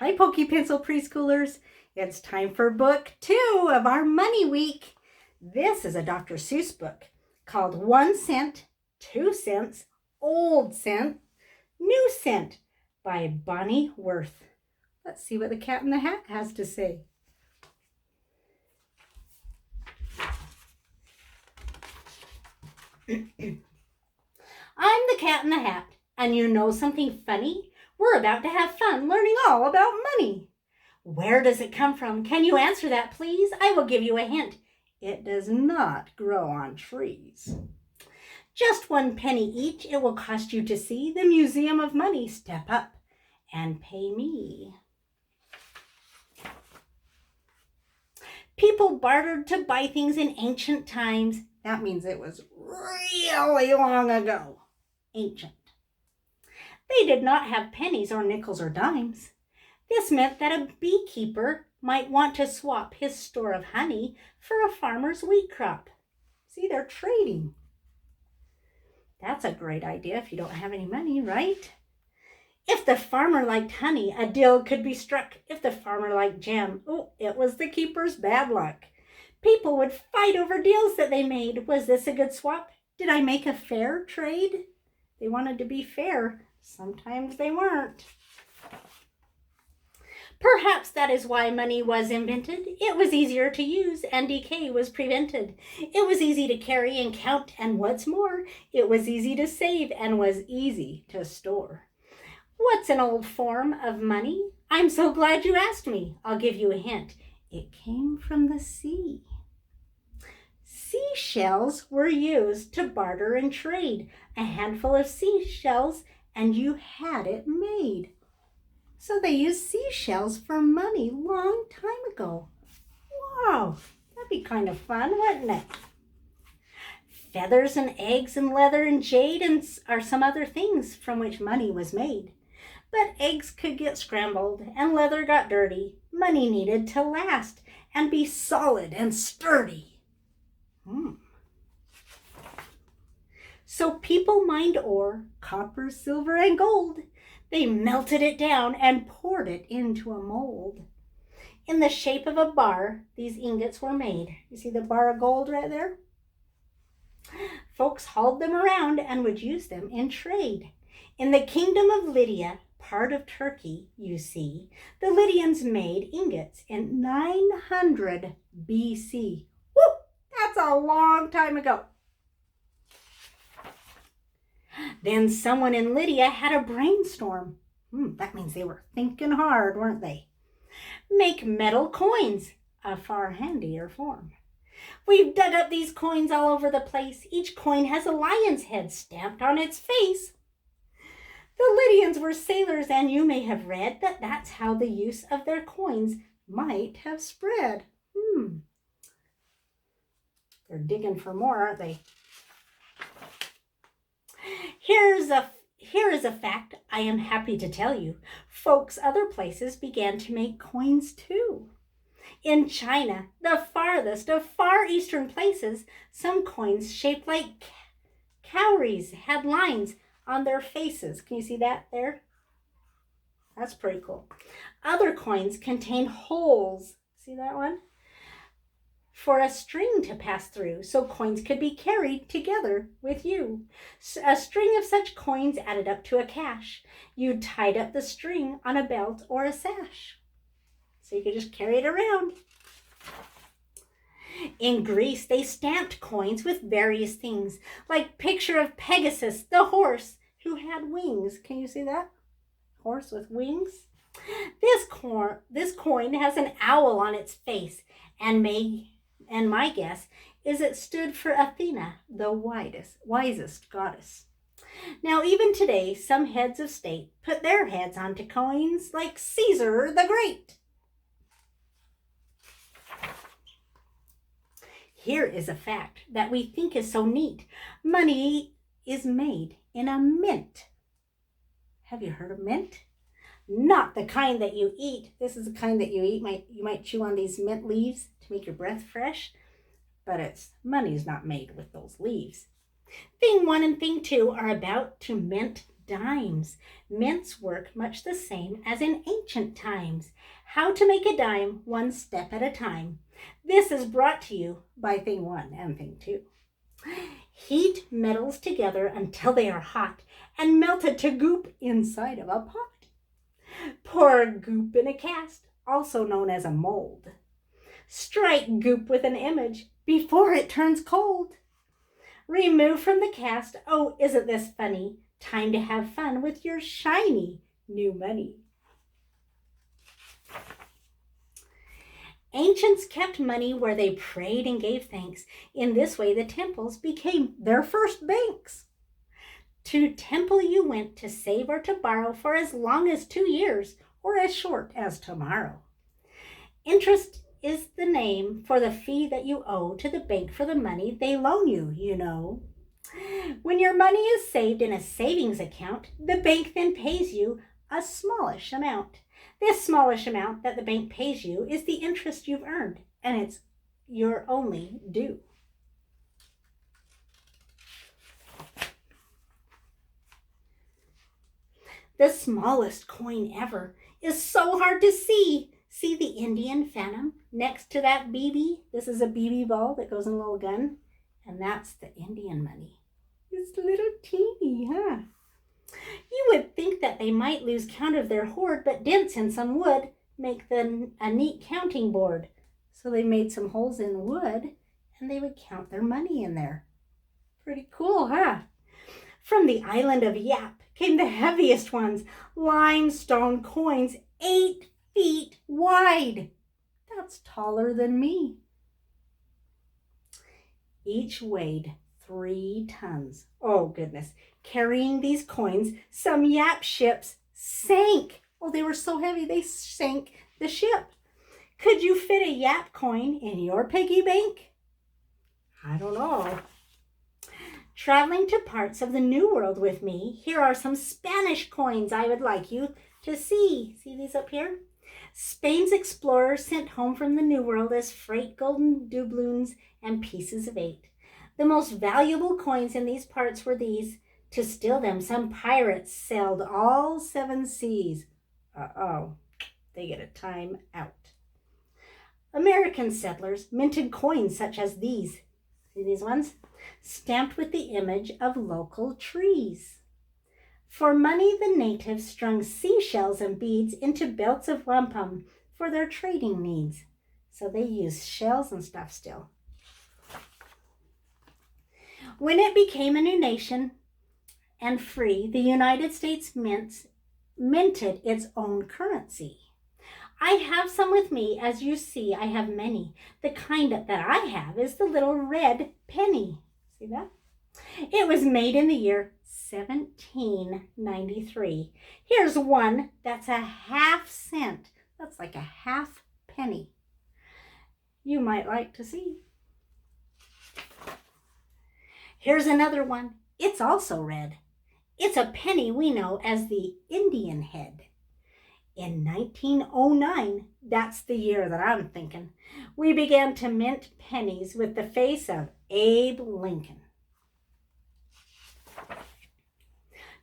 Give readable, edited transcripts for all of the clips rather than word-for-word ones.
Hi, Pokey Pencil preschoolers. It's time for book 2 of our Money Week. This is a Dr. Seuss book called 1 Cent, 2 Cents, Old Cent, New Cent by Bonnie Worth. Let's see what the Cat in the Hat has to say. I'm the Cat in the Hat, and you know something funny? We're about to have fun learning all about money. Where does it come from? Can you answer that, please? I will give you a hint. It does not grow on trees. Just 1 penny each it will cost you to see the Museum of Money. Step up and pay me. People bartered to buy things in ancient times. That means it was really long ago. Ancient. They did not have pennies or nickels or dimes. This meant that a beekeeper might want to swap his store of honey for a farmer's wheat crop. See, they're trading. That's a great idea if you don't have any money, right? If the farmer liked honey, a deal could be struck. If the farmer liked jam, it was the keeper's bad luck. People would fight over deals that they made. Was this a good swap? Did I make a fair trade? They wanted to be fair. Sometimes they weren't. Perhaps that is why money was invented. It was easier to use and decay was prevented. It was easy to carry and count, and what's more, it was easy to save and was easy to store. What's an old form of money? I'm so glad you asked me. I'll give you a hint. It came from the sea. Seashells were used to barter and trade. A handful of seashells and you had it made. So they used seashells for money long time ago. Wow, that'd be kind of fun, wouldn't it? Feathers and eggs and leather and jade are some other things from which money was made. But eggs could get scrambled and leather got dirty. Money needed to last and be solid and sturdy. So people mined ore, copper, silver, and gold. They melted it down and poured it into a mold. In the shape of a bar, these ingots were made. You see the bar of gold right there? Folks hauled them around and would use them in trade. In the kingdom of Lydia, part of Turkey, you see, the Lydians made ingots in 900 BC. Woo! That's a long time ago. Then someone in Lydia had a brainstorm. That means they were thinking hard, weren't they? Make metal coins, a far handier form. We've dug up these coins all over the place. Each coin has a lion's head stamped on its face. The Lydians were sailors, and you may have read that that's how the use of their coins might have spread. They're digging for more, aren't they? Here is a fact I am happy to tell you. Folks other places began to make coins too. In China, the farthest of far eastern places, some coins shaped like cowries had lines on their faces. Can you see that there? That's pretty cool. Other coins contain holes. See that one? For a string to pass through, so coins could be carried together with you. A string of such coins added up to a cash. You tied up the string on a belt or a sash, so you could just carry it around. In Greece, they stamped coins with various things, like picture of Pegasus, the horse, who had wings. Can you see that? Horse with wings? This coin has an owl on its face, and my guess is it stood for Athena, the wisest goddess. Now, even today, some heads of state put their heads onto coins like Caesar the Great. Here is a fact that we think is so neat. Money is made in a mint. Have you heard of mint? Not the kind that you eat. This is the kind that you eat. You might chew on these mint leaves to make your breath fresh, but money's not made with those leaves. Thing 1 and thing 2 are about to mint dimes. Mints work much the same as in ancient times. How to make a dime one step at a time. This is brought to you by Thing 1 and Thing 2. Heat metals together until they are hot and melted to goop inside of a pot. Pour goop in a cast, also known as a mold. Strike goop with an image before it turns cold. Remove from the cast, oh, isn't this funny? Time to have fun with your shiny new money. Ancients kept money where they prayed and gave thanks. In this way, the temples became their first banks. To temple you went to save or to borrow for as long as 2 years or as short as tomorrow. Interest is the name for the fee that you owe to the bank for the money they loan you, you know. When your money is saved in a savings account, the bank then pays you a smallish amount. This smallish amount that the bank pays you is the interest you've earned, and it's your only due. The smallest coin ever is so hard to see. See the Indian phantom next to that BB? This is a BB ball that goes in a little gun, and that's the Indian money. It's little teeny, huh? You would think that they might lose count of their hoard, but dents in some wood make them a neat counting board. So they made some holes in wood, and they would count their money in there. Pretty cool, huh? From the island of Yap came the heaviest ones, limestone coins 8 feet wide. That's taller than me. Each weighed 3 tons. Oh, goodness. Carrying these coins, some Yap ships sank. Oh, they were so heavy, they sank the ship. Could you fit a Yap coin in your piggy bank? I don't know. Traveling to parts of the New World with me, here are some Spanish coins I would like you to see. See these up here? Spain's explorers sent home from the New World as freight golden doubloons and pieces of 8. The most valuable coins in these parts were these. To steal them, some pirates sailed all 7 seas. Uh-oh, they get a time out. American settlers minted coins such as these. See these ones? Stamped with the image of local trees. For money, the natives strung seashells and beads into belts of wampum for their trading needs. So they used shells and stuff still. When it became a new nation and free, the United States minted its own currency. I have some with me. As you see, I have many. The kind that I have is the little red penny. See that? It was made in the year 1793. Here's one that's a half cent. That's like a half penny. You might like to see. Here's another one. It's also red. It's a penny we know as the Indian head. In 1909, that's the year that I'm thinking, we began to mint pennies with the face of Abe Lincoln.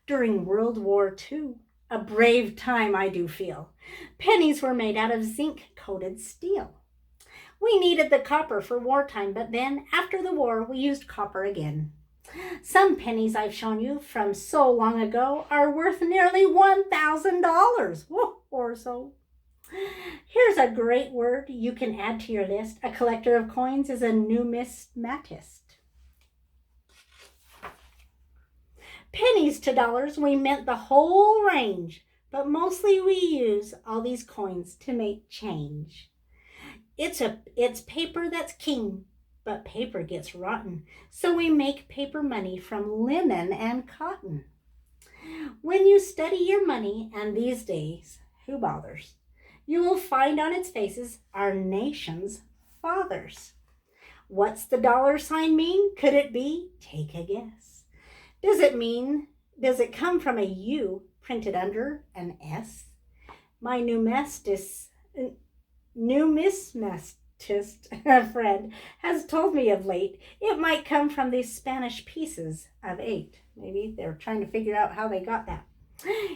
During World War II, a brave time I do feel, pennies were made out of zinc-coated steel. We needed the copper for wartime, but then, after the war, we used copper again. Some pennies I've shown you from so long ago are worth nearly $1,000 or so. Here's a great word you can add to your list. A collector of coins is a numismatist. Pennies to dollars, we mint the whole range, but mostly we use all these coins to make change. It's paper that's king, but paper gets rotten, so we make paper money from linen and cotton. When you study your money, and these days, who bothers, you will find on its faces our nation's fathers. What's the dollar sign mean? Could it be? Take a guess. Does it come from a U printed under an S? My numismatist friend has told me of late it might come from these Spanish pieces of 8. Maybe they're trying to figure out how they got that.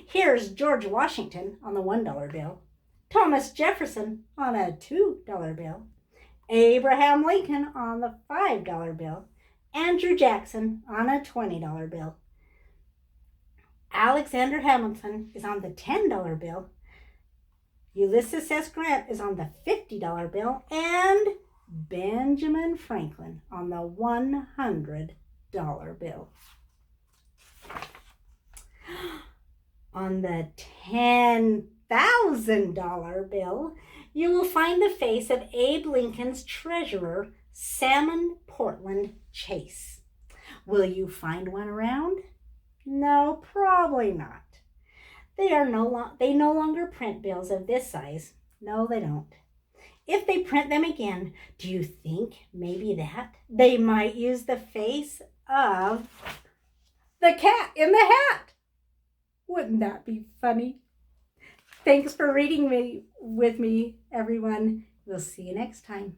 Here's George Washington on the $1 bill, Thomas Jefferson on a $2 bill, Abraham Lincoln on the $5 bill, Andrew Jackson on a $20 bill. Alexander Hamilton is on the $10 bill. Ulysses S. Grant is on the $50 bill, and Benjamin Franklin on the $100 bill. On the $10,000 bill, you will find the face of Abe Lincoln's treasurer, Salmon Portland Chase. Will you find one around? No, probably not. They no longer print bills of this size. No, they don't. If they print them again, do you think maybe that they might use the face of the cat in the hat? Wouldn't that be funny? Thanks for reading with me, everyone. We'll see you next time.